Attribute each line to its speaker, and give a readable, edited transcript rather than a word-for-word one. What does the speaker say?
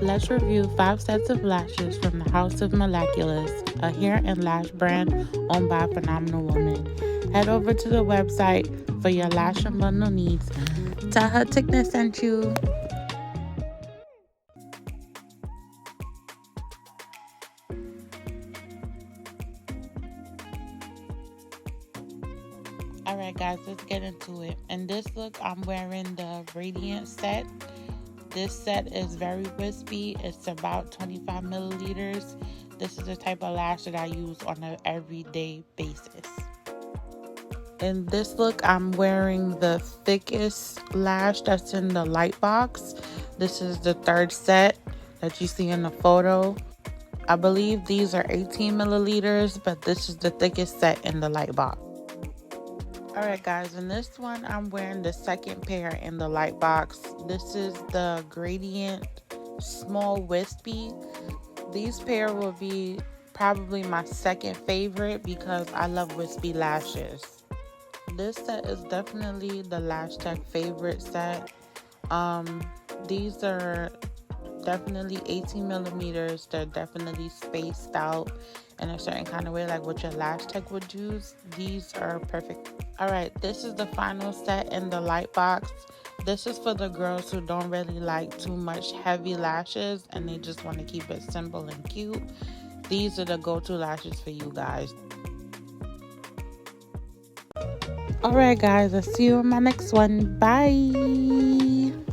Speaker 1: Let's review 5 sets of lashes from the house of Melaculous, a hair and lash brand owned by a phenomenal woman. Head over to the website for your lash and bundle needs. Tell her Tickness sent you. Alright guys, let's get into it. In this look, I'm wearing the Radiant set. This set is very wispy. It's about 25 milliliters. This is the type of lash that I use on an everyday basis. In this look, I'm wearing the thickest lash that's in the light box. This is the third set that you see in the photo. I believe these are 18 milliliters, but this is the thickest set in the light box. Alright guys, in this one I'm wearing the second pair in the light box. This is the Gradient Small Wispy. These pair will be probably my second favorite because I love wispy lashes. This set is definitely the Lash Tech favorite set. These are definitely 18 millimeters. They're definitely spaced out in a certain kind of way, like what your Lash Tech would use. These are perfect. Alright, this is the final set in the light box. This is for the girls who don't really like too much heavy lashes and they just want to keep it simple and cute. These are the go-to lashes for you guys. Alright guys, I'll see you in my next one. Bye!